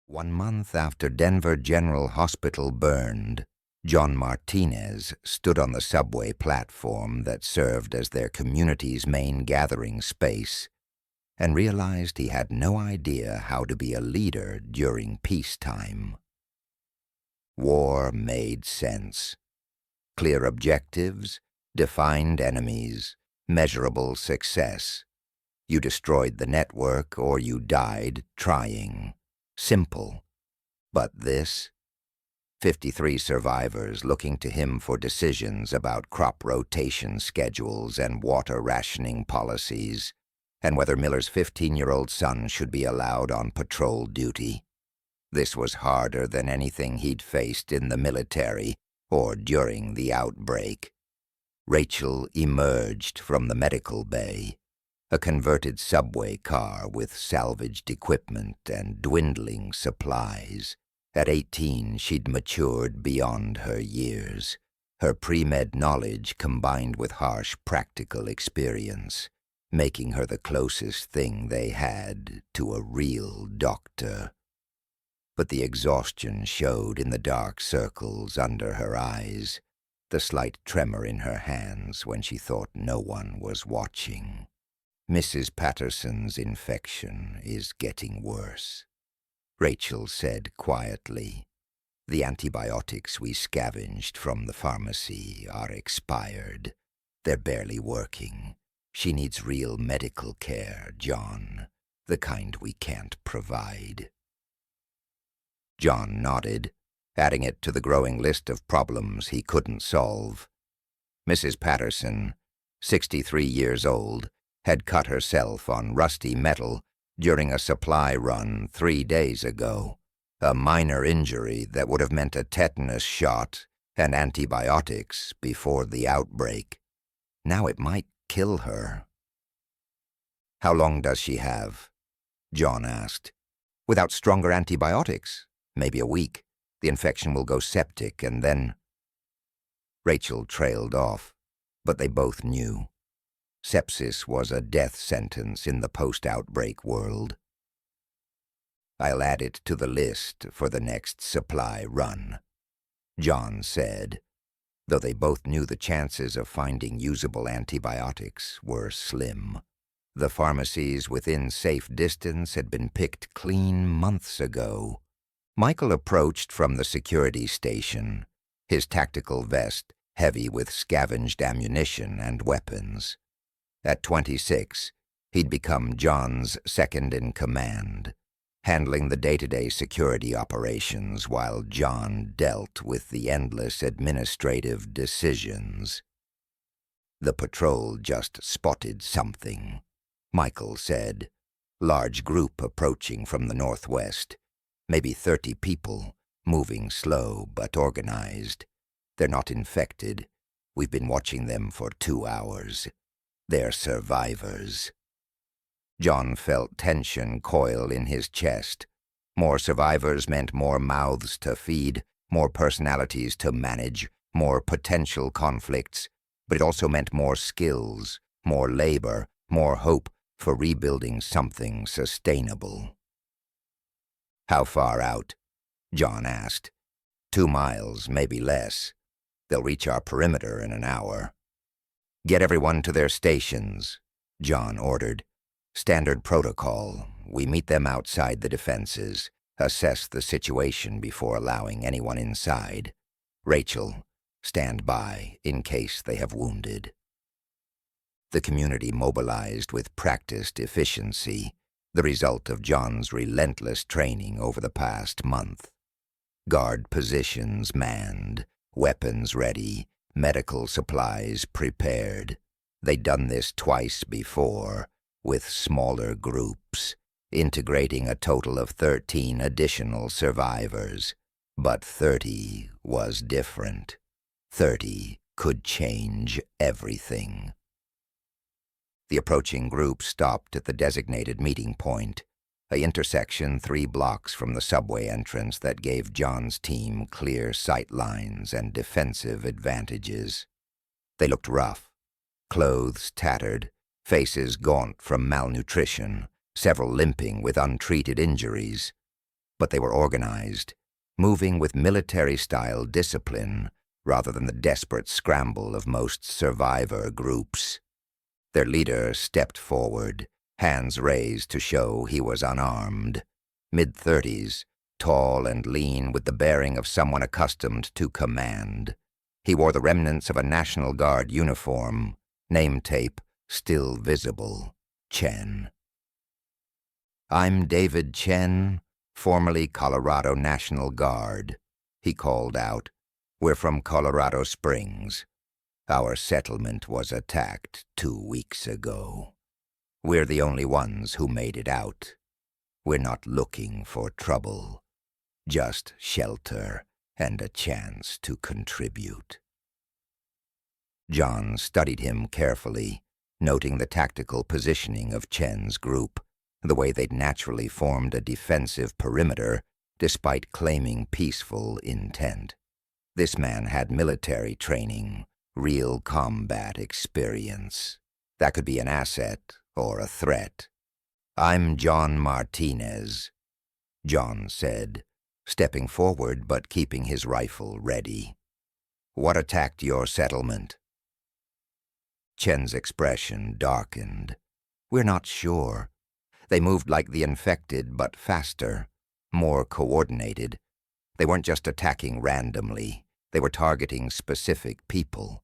1 month after Denver General Hospital burned, John Martinez stood on the subway platform that served as their community's main gathering space and realized he had no idea how to be a leader during peacetime. War made sense. Clear objectives, defined enemies, measurable success. You destroyed the network or you died trying. Simple. But this? 53 survivors looking to him for decisions about crop rotation schedules and water rationing policies, and whether Miller's 15-year-old son should be allowed on patrol duty. This was harder than anything he'd faced in the military or during the outbreak. Rachel emerged from the medical bay, a converted subway car with salvaged equipment and dwindling supplies. At 18, she'd matured beyond her years, her pre-med knowledge combined with harsh practical experience, making her the closest thing they had to a real doctor. But the exhaustion showed in the dark circles under her eyes, the slight tremor in her hands when she thought no one was watching. Mrs. Patterson's infection is getting worse, Rachel said quietly. The antibiotics we scavenged from the pharmacy are expired. They're barely working. She needs real medical care, John, the kind we can't provide. John nodded, adding it to the growing list of problems he couldn't solve. Mrs. Patterson, 63 years old, had cut herself on rusty metal during a supply run 3 days ago, a minor injury that would have meant a tetanus shot and antibiotics before the outbreak. Now it might kill her. "How long does she have?" John asked. "Without stronger antibiotics, maybe a week. The infection will go septic and then—" Rachel trailed off, but they both knew. Sepsis was a death sentence in the post-outbreak world. "I'll add it to the list for the next supply run," John said, though they both knew the chances of finding usable antibiotics were slim. The pharmacies within safe distance had been picked clean months ago. Michael approached from the security station, his tactical vest heavy with scavenged ammunition and weapons. At 26, he'd become John's second-in-command, handling the day-to-day security operations while John dealt with the endless administrative decisions. "The patrol just spotted something," Michael said. "Large group approaching from the northwest. Maybe 30 people, moving slow but organized. They're not infected. We've been watching them for 2 hours. They're survivors." John felt tension coil in his chest. More survivors meant more mouths to feed, more personalities to manage, more potential conflicts, but it also meant more skills, more labor, more hope for rebuilding something sustainable. "How far out?" John asked. 2 miles, maybe less. They'll reach our perimeter in an hour. "Get everyone to their stations," John ordered. "Standard protocol. We meet them outside the defenses, assess the situation before allowing anyone inside. Rachel, stand by in case they have wounded." The community mobilized with practiced efficiency, the result of John's relentless training over the past month. Guard positions manned, weapons ready, medical supplies prepared. They'd done this twice before, with smaller groups, integrating a total of 13 additional survivors. But 30 was different. 30 could change everything. The approaching group stopped at the designated meeting point, an intersection 3 blocks from the subway entrance that gave John's team clear sight lines and defensive advantages. They looked rough, clothes tattered, faces gaunt from malnutrition, several limping with untreated injuries. but they were organized, moving with military-style discipline rather than the desperate scramble of most survivor groups. Their leader stepped forward, hands raised to show he was unarmed. Mid-30s, tall and lean with the bearing of someone accustomed to command. He wore the remnants of a National Guard uniform, name tape still visible, Chen. "I'm David Chen, formerly Colorado National Guard," he called out. "We're from Colorado Springs. Our settlement was attacked 2 weeks ago. We're the only ones who made it out. We're not looking for trouble, just shelter and a chance to contribute." John studied him carefully, noting the tactical positioning of Chen's group, the way they'd naturally formed a defensive perimeter despite claiming peaceful intent. This man had military training, real combat experience. That could be an asset or a threat. "I'm John Martinez," John said, stepping forward but keeping his rifle ready. "What attacked your settlement?" Chen's expression darkened. "We're not sure. They moved like the infected, but faster, more coordinated. They weren't just attacking randomly. They were targeting specific people.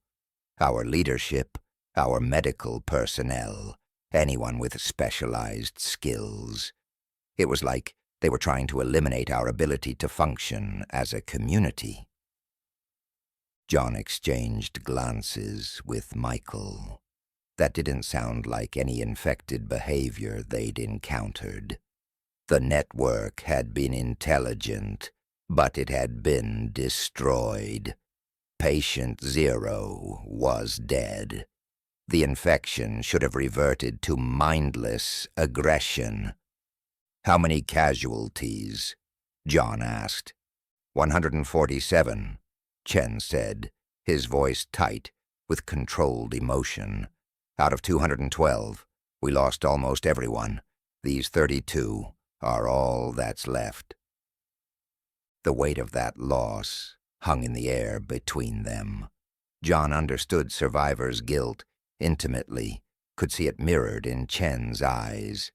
Our leadership, our medical personnel, anyone with specialized skills. It was like they were trying to eliminate our ability to function as a community." John exchanged glances with Michael. That didn't sound like any infected behavior they'd encountered. The network had been intelligent, but it had been destroyed. Patient 0 was dead. The infection should have reverted to mindless aggression. "How many casualties?" John asked. 147, Chen said, his voice tight with controlled emotion. "Out of 212, we lost almost everyone. These 32 are all that's left." The weight of that loss hung in the air between them. John understood survivors' guilt intimately, could see it mirrored in Chen's eyes.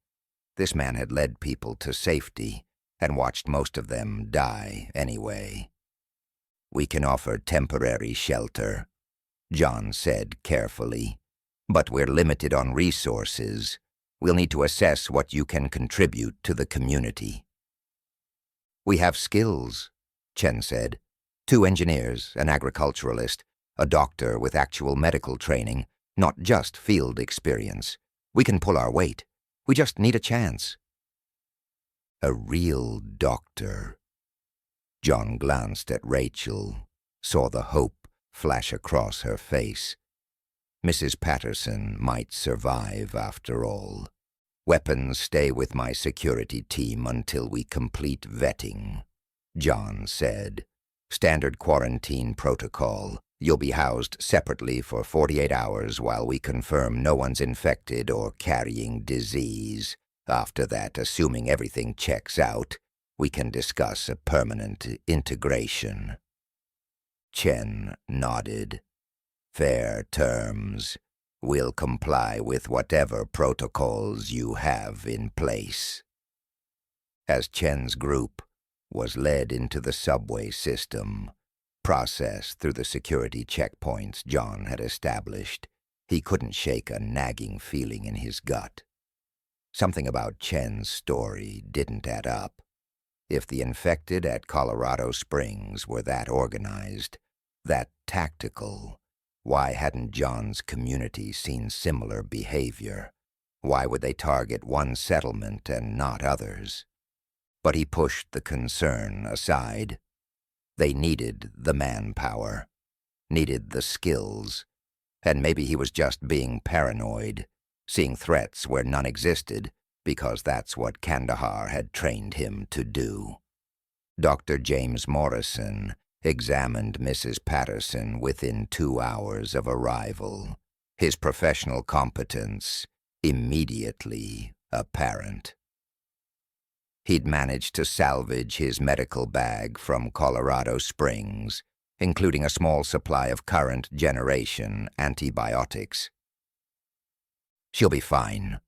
This man had led people to safety and watched most of them die anyway. "We can offer temporary shelter," John said carefully, "but we're limited on resources. We'll need to assess what you can contribute to the community." "We have skills," Chen said. 2 engineers, an agriculturalist, a doctor with actual medical training, not just field experience. We can pull our weight. We just need a chance." A real doctor. John glanced at Rachel, saw the hope flash across her face. Mrs. Patterson might survive after all. "Weapons stay with my security team until we complete vetting," John said. "Standard quarantine protocol. You'll be housed separately for 48 hours while we confirm no one's infected or carrying disease. After that, assuming everything checks out, we can discuss a permanent integration." Chen nodded. "Fair terms. We'll comply with whatever protocols you have in place." As Chen's group was led into the subway system, processed through the security checkpoints John had established, he couldn't shake a nagging feeling in his gut. Something about Chen's story didn't add up. If the infected at Colorado Springs were that organized, that tactical, why hadn't John's community seen similar behavior? Why would they target one settlement and not others? But he pushed the concern aside. They needed the manpower, needed the skills, and maybe he was just being paranoid, seeing threats where none existed, because that's what Kandahar had trained him to do. Dr. James Morrison examined Mrs. Patterson within 2 hours of arrival, his professional competence immediately apparent. He'd managed to salvage his medical bag from Colorado Springs, including a small supply of current generation antibiotics. "She'll be fine,"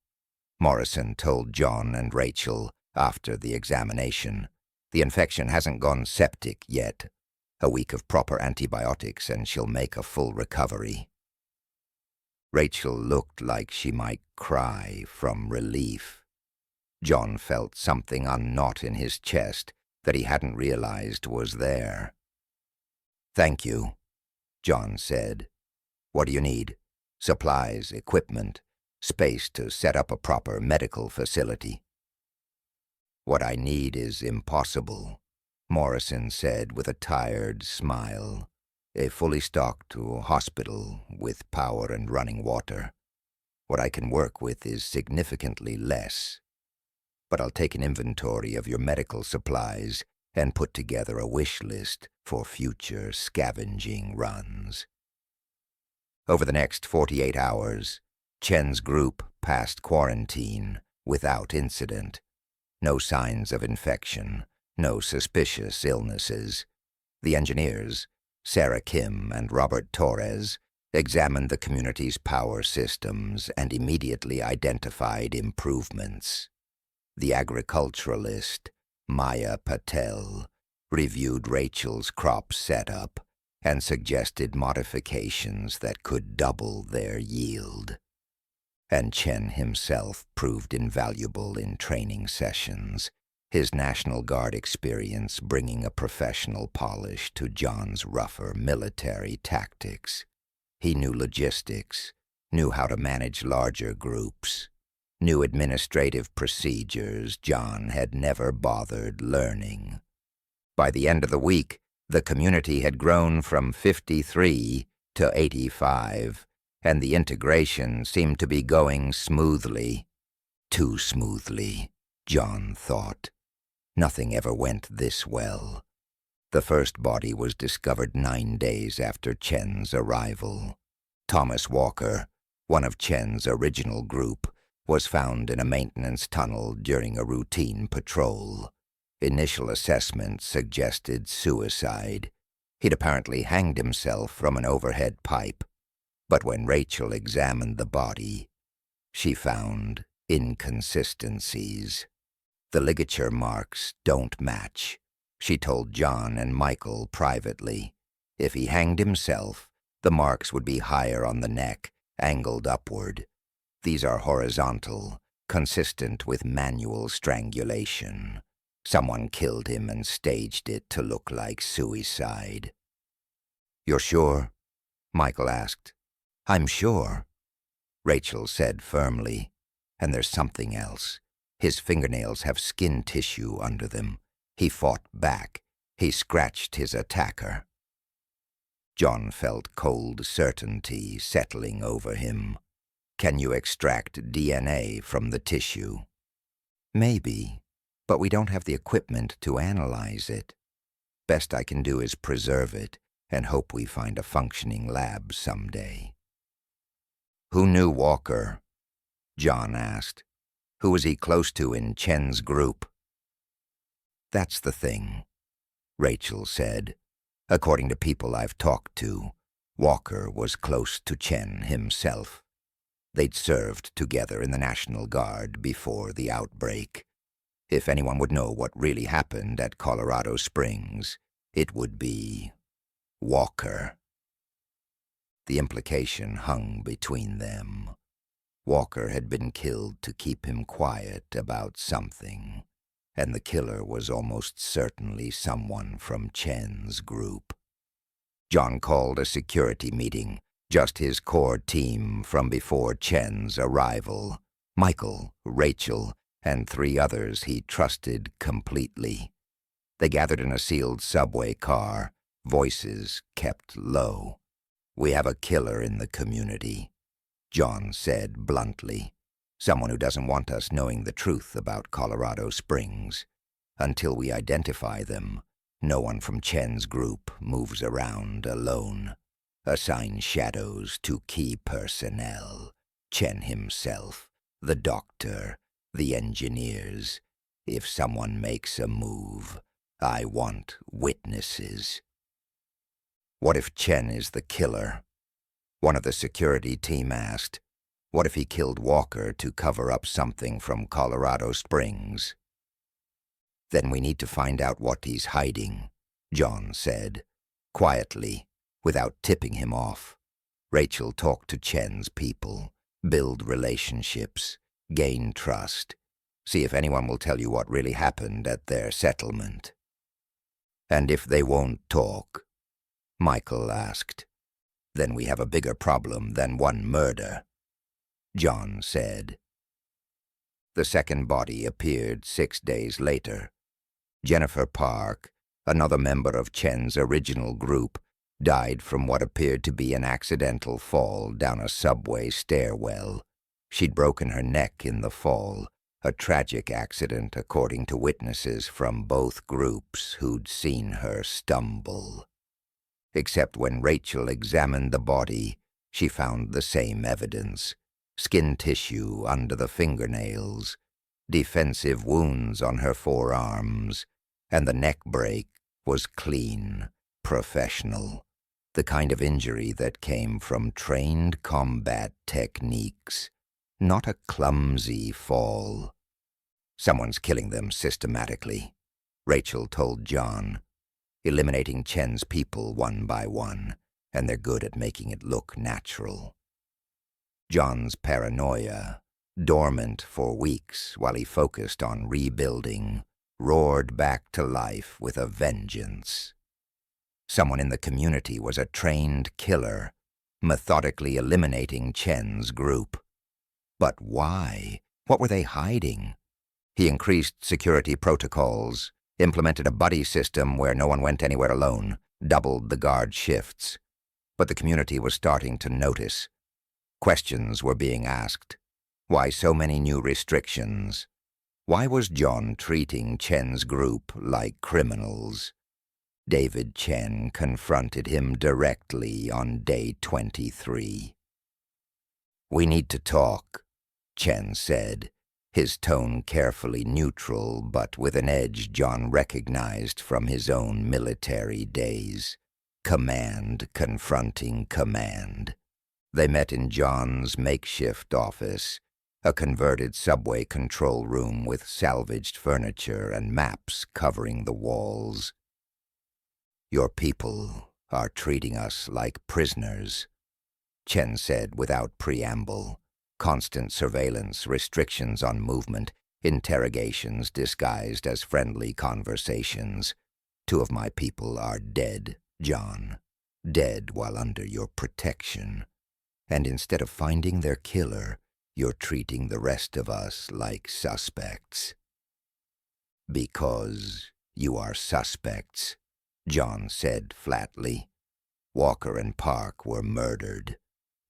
Morrison told John and Rachel after the examination. "The infection hasn't gone septic yet. A week of proper antibiotics and she'll make a full recovery." Rachel looked like she might cry from relief. John felt something unknot in his chest that he hadn't realized was there. "Thank you," John said. "What do you need? Supplies, equipment, space to set up a proper medical facility?" "What I need is impossible," Morrison said with a tired smile. "A fully stocked hospital with power and running water. What I can work with is significantly less. But I'll take an inventory of your medical supplies and put together a wish list for future scavenging runs." Over the next 48 hours, Chen's group passed quarantine without incident. No signs of infection, no suspicious illnesses. The engineers, Sarah Kim and Robert Torres, examined the community's power systems and immediately identified improvements. The agriculturalist, Maya Patel, reviewed Rachel's crop setup and suggested modifications that could double their yield. And Chen himself proved invaluable in training sessions, his National Guard experience bringing a professional polish to John's rougher military tactics. He knew logistics, knew how to manage larger groups, knew administrative procedures John had never bothered learning. By the end of the week, the community had grown from 53 to 85, and the integration seemed to be going smoothly. Too smoothly, John thought. Nothing ever went this well. The first body was discovered 9 days after Chen's arrival. Thomas Walker, one of Chen's original group, was found in a maintenance tunnel during a routine patrol. Initial assessment suggested suicide. He'd apparently hanged himself from an overhead pipe. But when Rachel examined the body, she found inconsistencies. The ligature marks don't match, she told John and Michael privately. If he hanged himself, the marks would be higher on the neck, angled upward. These are horizontal, consistent with manual strangulation. Someone killed him and staged it to look like suicide. "You're sure?" Michael asked. "I'm sure," Rachel said firmly. "And there's something else. His fingernails have skin tissue under them. He fought back. He scratched his attacker." John felt cold certainty settling over him. "Can you extract DNA from the tissue?" "Maybe, but we don't have the equipment to analyze it. Best I can do is preserve it and hope we find a functioning lab someday." "Who knew Walker?" John asked. "Who was he close to in Chen's group?" "That's the thing," Rachel said. "According to people I've talked to, Walker was close to Chen himself. They'd served together in the National Guard before the outbreak. If anyone would know what really happened at Colorado Springs, it would be Walker." The implication hung between them. Walker had been killed to keep him quiet about something, and the killer was almost certainly someone from Chen's group. John called a security meeting, just his core team from before Chen's arrival. Michael, Rachel, and 3 others he trusted completely. They gathered in a sealed subway car, voices kept low. "We have a killer in the community," John said bluntly. "Someone who doesn't want us knowing the truth about Colorado Springs. Until we identify them, no one from Chen's group moves around alone. Assign shadows to key personnel, Chen himself, the doctor, the engineers. If someone makes a move, I want witnesses. What if Chen is the killer? One of the security team asked. What if he killed Walker to cover up something from Colorado Springs? Then we need to find out what he's hiding, John said, quietly, without tipping him off. Rachel talked to Chen's people, build relationships, gain trust, see if anyone will tell you what really happened at their settlement. And if they won't talk, Michael asked, then we have a bigger problem than one murder, John said. The second body appeared 6 days later. Jennifer Park, another member of Chen's original group, died from what appeared to be an accidental fall down a subway stairwell. She'd broken her neck in the fall, a tragic accident according to witnesses from both groups who'd seen her stumble. Except when Rachel examined the body, she found the same evidence: skin tissue under the fingernails, defensive wounds on her forearms, and the neck break was clean, professional, the kind of injury that came from trained combat techniques, not a clumsy fall. Someone's killing them systematically, Rachel told John, eliminating Chen's people one by one, and they're good at making it look natural. John's paranoia, dormant for weeks while he focused on rebuilding, roared back to life with a vengeance. Someone in the community was a trained killer, methodically eliminating Chen's group. But why? What were they hiding? He increased security protocols, implemented a buddy system where no one went anywhere alone, doubled the guard shifts. But the community was starting to notice. Questions were being asked. Why so many new restrictions? Why was John treating Chen's group like criminals? David Chen confronted him directly on day 23. "We need to talk," Chen said, his tone carefully neutral but with an edge John recognized from his own military days. Command confronting command. They met in John's makeshift office, a converted subway control room with salvaged furniture and maps covering the walls. "Your people are treating us like prisoners," Chen said without preamble. Constant surveillance, restrictions on movement, interrogations disguised as friendly conversations. "2 of my people are dead, John. Dead while under your protection. And instead of finding their killer, you're treating the rest of us like suspects." "Because you are suspects," John said flatly. "Walker and Park were murdered.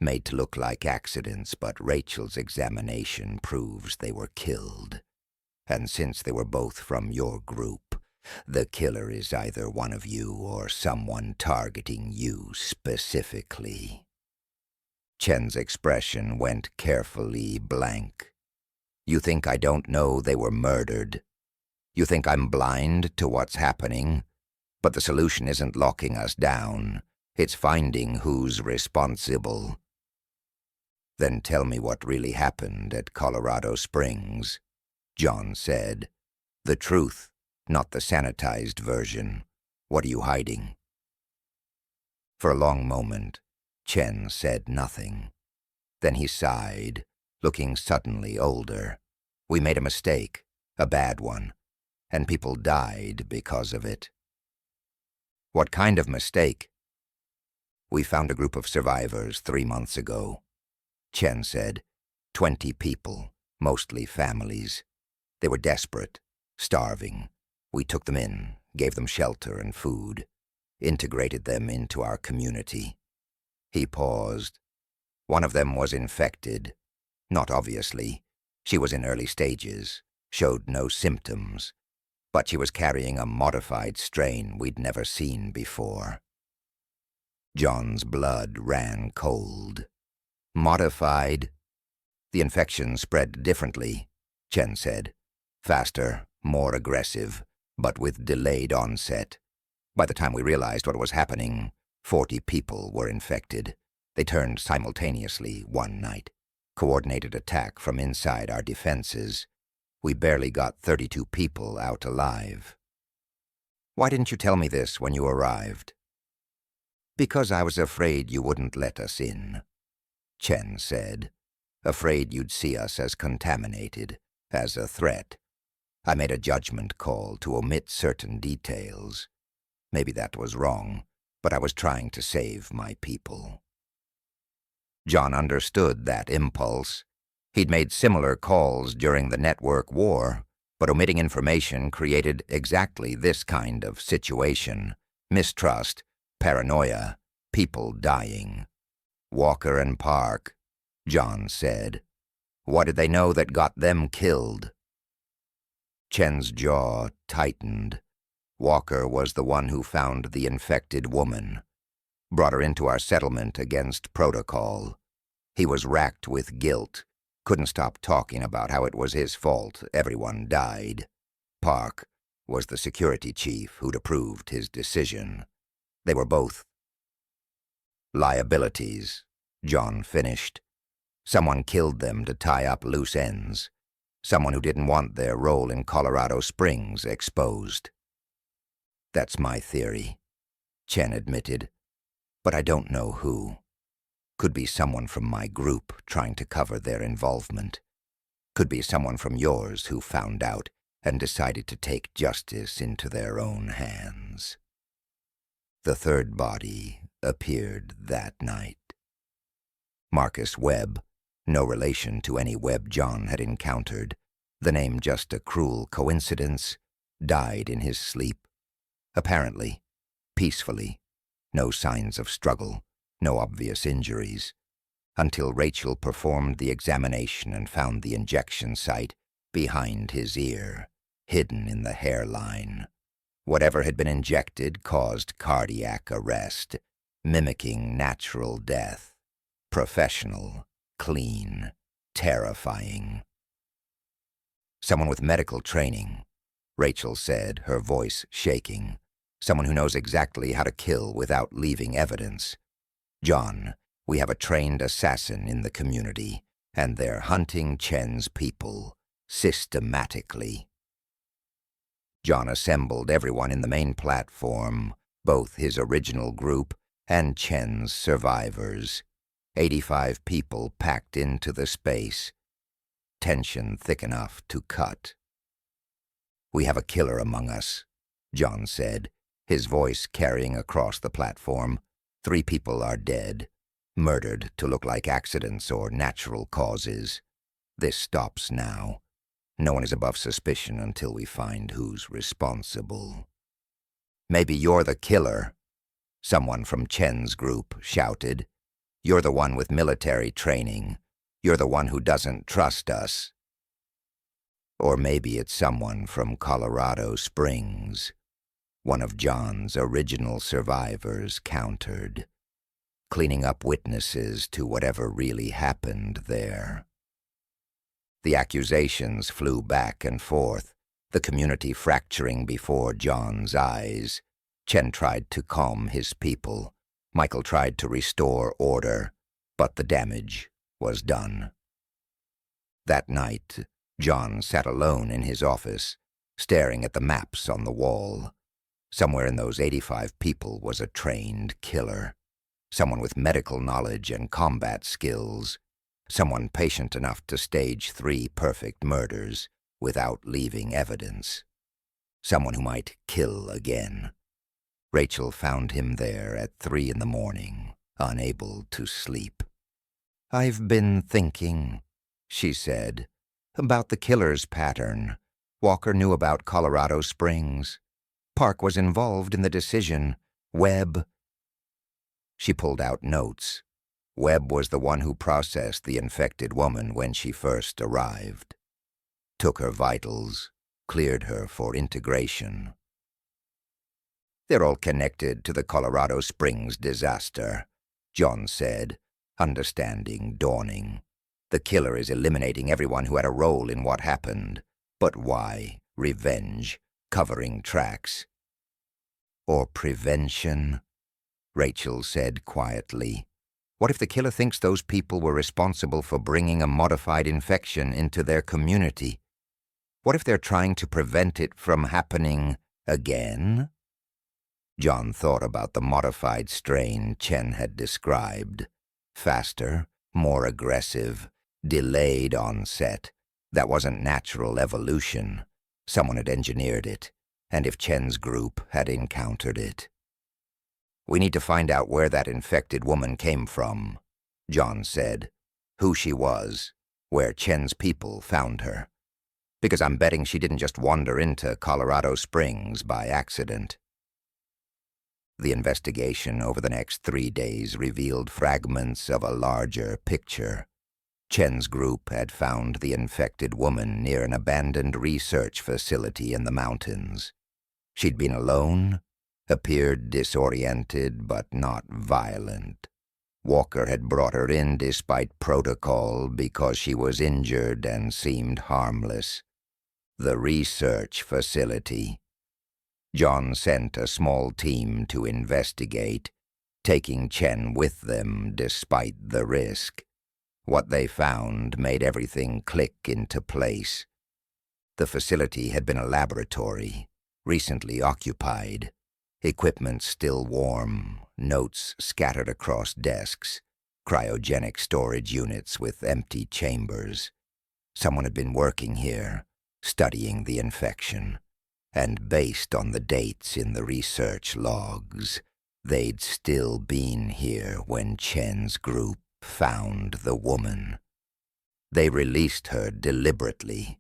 Made to look like accidents, but Rachel's examination proves they were killed. And since they were both from your group, the killer is either one of you or someone targeting you specifically." Chen's expression went carefully blank. "You think I don't know they were murdered? You think I'm blind to what's happening? But the solution isn't locking us down. It's finding who's responsible." "Then tell me what really happened at Colorado Springs," John said. "The truth, not the sanitized version. What are you hiding?" For a long moment, Chen said nothing. Then he sighed, looking suddenly older. "We made a mistake, a bad one, and people died because of it." "What kind of mistake?" "We found a group of survivors 3 months ago," Chen said. 20 people, mostly families. They were desperate, starving. We took them in, gave them shelter and food, integrated them into our community." He paused. "One of them was infected. Not obviously. She was in early stages, showed no symptoms, but she was carrying a modified strain we'd never seen before." John's blood ran cold. "Modified?" "The infection spread differently," Chen said. "Faster, more aggressive, but with delayed onset. By the time we realized what was happening, 40 people were infected. They turned simultaneously one night. Coordinated attack from inside our defenses. We barely got 32 people out alive. Why didn't you tell me this when you arrived? Because I was afraid you wouldn't let us in, Chen said. Afraid you'd see us as contaminated, as a threat. I made a judgment call to omit certain details. Maybe that was wrong, but I was trying to save my people. John understood that impulse. He'd made similar calls during the network war, but omitting information created exactly this kind of situation. Mistrust, paranoia, people dying. Walker and Park, John said. What did they know that got them killed? Chen's jaw tightened. Walker was the one who found the infected woman, brought her into our settlement against protocol. He was racked with guilt, couldn't stop talking about how it was his fault everyone died. Park was the security chief who'd approved his decision. They were both liabilities, John finished. Someone killed them to tie up loose ends. Someone who didn't want their role in Colorado Springs exposed. That's my theory, Chen admitted, but I don't know who. Could be someone from my group trying to cover their involvement. Could be someone from yours who found out and decided to take justice into their own hands. The third body appeared that night. Marcus Webb, no relation to any Webb John had encountered, the name just a cruel coincidence, died in his sleep. Apparently, peacefully, no signs of struggle, no obvious injuries, until Rachel performed the examination and found the injection site behind his ear, hidden in the hairline. Whatever had been injected caused cardiac arrest, mimicking natural death. Professional, clean, terrifying. Someone with medical training, Rachel said, her voice shaking. Someone who knows exactly how to kill without leaving evidence. John, we have a trained assassin in the community, and they're hunting Chen's people, systematically. John assembled everyone in the main platform, both his original group and Chen's survivors. 85 people packed into the space. Tension thick enough to cut. We have a killer among us, John said, his voice carrying across the platform. 3 people are dead, murdered to look like accidents or natural causes. This stops now. No one is above suspicion until we find who's responsible. Maybe you're the killer, someone from Chen's group shouted. You're the one with military training. You're the one who doesn't trust us. Or maybe it's someone from Colorado Springs. One of John's original survivors countered, cleaning up witnesses to whatever really happened there. The accusations flew back and forth, the community fracturing before John's eyes. Chen tried to calm his people. Michael tried to restore order, but the damage was done. That night, John sat alone in his office, staring at the maps on the wall. Somewhere in those 85 people was a trained killer, someone with medical knowledge and combat skills, someone patient enough to stage 3 perfect murders without leaving evidence, someone who might kill again. Rachel found him there at 3 a.m, unable to sleep. I've been thinking, she said, about the killer's pattern. Walker knew about Colorado Springs. Park was involved in the decision. Webb. She pulled out notes. Webb was the one who processed the infected woman when she first arrived. Took her vitals, cleared her for integration. They're all connected to the Colorado Springs disaster, John said, understanding dawning. The killer is eliminating everyone who had a role in what happened. But why? revenge, covering tracks. Or prevention, Rachel said quietly. What if the killer thinks those people were responsible for bringing a modified infection into their community? What if they're trying to prevent it from happening again? John thought about the modified strain Chen had described. Faster, more aggressive, delayed onset. That wasn't natural evolution. Someone had engineered it, and if Chen's group had encountered it. We need to find out where that infected woman came from, John said, who she was, where Chen's people found her. Because I'm betting she didn't just wander into Colorado Springs by accident. The investigation over the next 3 days revealed fragments of a larger picture. Chen's group had found the infected woman near an abandoned research facility in the mountains. She'd been alone, appeared disoriented but not violent. Walker had brought her in despite protocol because she was injured and seemed harmless. The research facility. John sent a small team to investigate, taking Chen with them despite the risk. What they found made everything click into place. The facility had been a laboratory, recently occupied, equipment still warm, notes scattered across desks, cryogenic storage units with empty chambers. Someone had been working here, studying the infection, and based on the dates in the research logs, they'd still been here when Chen's group found the woman. They released her deliberately,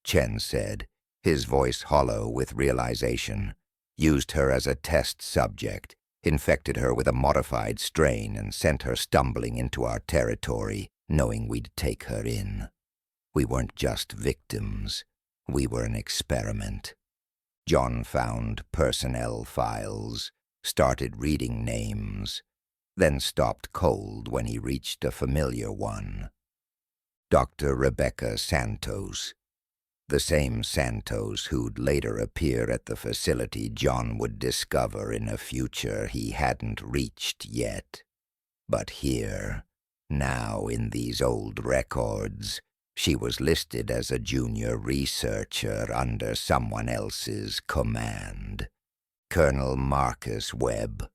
Chen said, his voice hollow with realization. Used her as a test subject, infected her with a modified strain and sent her stumbling into our territory, knowing we'd take her in. We weren't just victims. We were an experiment. John found personnel files, started reading names, then stopped cold when he reached a familiar one. Dr. Rebecca Santos, the same Santos who'd later appear at the facility John would discover in a future he hadn't reached yet. But here, now in these old records, she was listed as a junior researcher under someone else's command. Colonel Marcus Webb.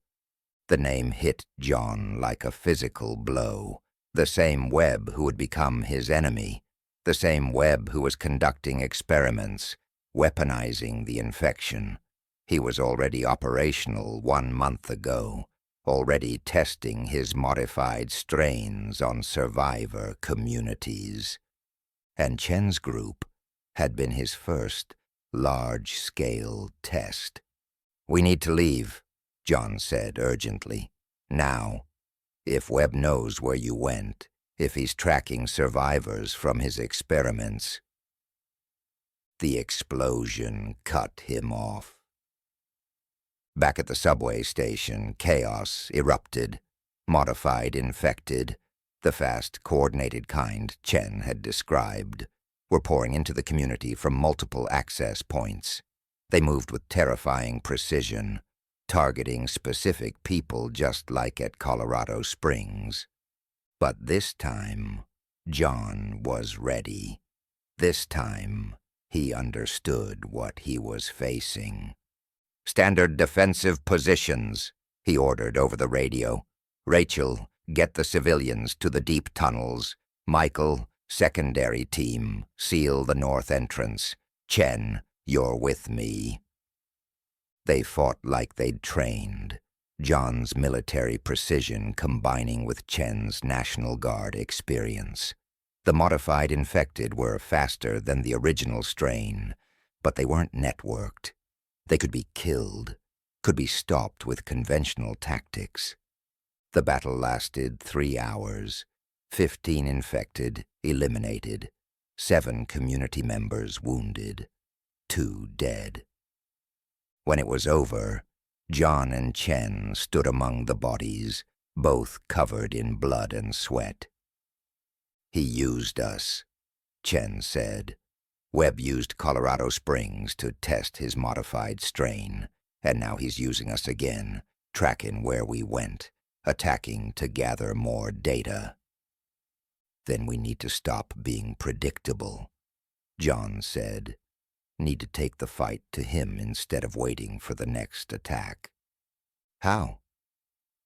The name hit John like a physical blow. The same Webb who would become his enemy. The same Webb who was conducting experiments, weaponizing the infection. He was already operational 1 month ago, already testing his modified strains on survivor communities. And Chen's group had been his first large-scale test. "We need to leave," John said urgently. "Now. If Webb knows where you went, if he's tracking survivors from his experiments." The explosion cut him off. Back at the subway station, chaos erupted. Modified infected, the fast, coordinated kind Chen had described, were pouring into the community from multiple access points. They moved with terrifying precision, targeting specific people just like at Colorado Springs. But this time, John was ready. This time, he understood what he was facing. "Standard defensive positions," he ordered over the radio. "Rachel, get the civilians to the deep tunnels. Michael, secondary team, seal the north entrance. Chen, you're with me." They fought like they'd trained, John's military precision combining with Chen's National Guard experience. The modified infected were faster than the original strain, but they weren't networked. They could be killed, could be stopped with conventional tactics. The battle lasted 3 hours, 15 infected, eliminated, 7 community members wounded, 2 dead. When it was over, John and Chen stood among the bodies, both covered in blood and sweat. "He used us," Chen said. Webb used Colorado Springs to test his modified strain, and now he's using us again, tracking where we went, attacking to gather more data. Then we need to stop being predictable, John said. Need to take the fight to him instead of waiting for the next attack. How?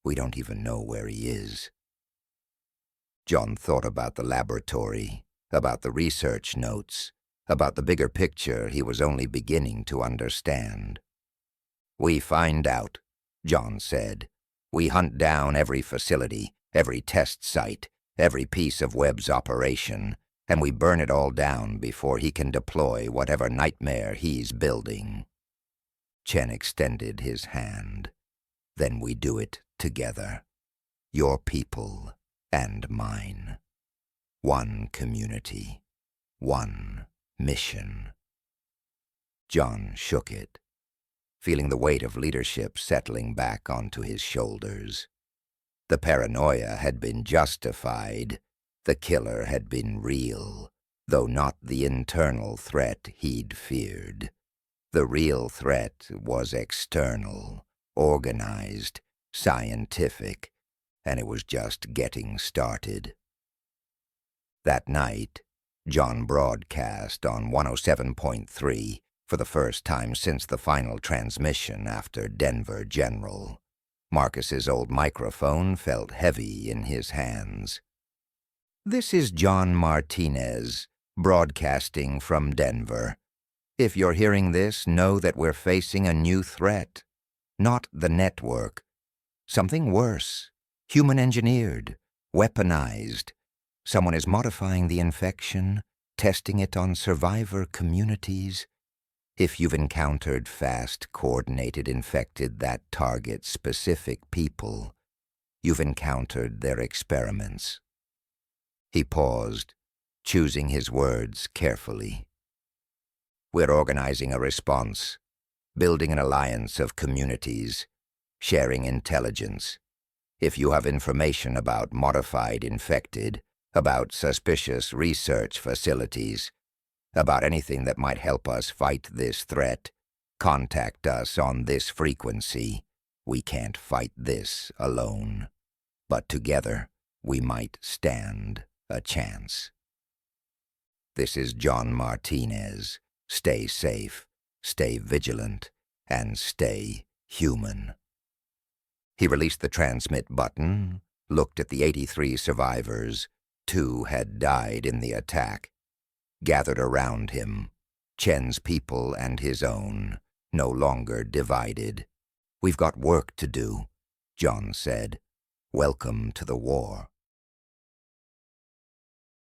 We don't even know where he is. John thought about the laboratory, about the research notes, about the bigger picture he was only beginning to understand. We find out, John said. We hunt down every facility, every test site, every piece of Webb's operation, and we burn it all down before he can deploy whatever nightmare he's building. Chen extended his hand. Then we do it together. Your people and mine. One community. One mission. John shook it, feeling the weight of leadership settling back onto his shoulders. The paranoia had been justified. The killer had been real, though not the internal threat he'd feared. The real threat was external, organized, scientific, and it was just getting started. That night, John broadcast on 107.3 for the first time since the final transmission after Denver General. Marcus's old microphone felt heavy in his hands. This is John Martinez, broadcasting from Denver. If you're hearing this, know that we're facing a new threat. Not the network. Something worse. Human-engineered. Weaponized. Someone is modifying the infection, testing it on survivor communities. If you've encountered fast, coordinated infected that target specific people, you've encountered their experiments. He paused, choosing his words carefully. We're organizing a response, building an alliance of communities, sharing intelligence. If you have information about modified infected, about suspicious research facilities, about anything that might help us fight this threat, contact us on this frequency. We can't fight this alone, but together we might stand a chance. This is John Martinez. Stay safe, stay vigilant, and stay human. He released the transmit button, looked at the 83 survivors. 2 had died in the attack. Gathered around him, Chen's people and his own, no longer divided. We've got work to do, John said. Welcome to the war.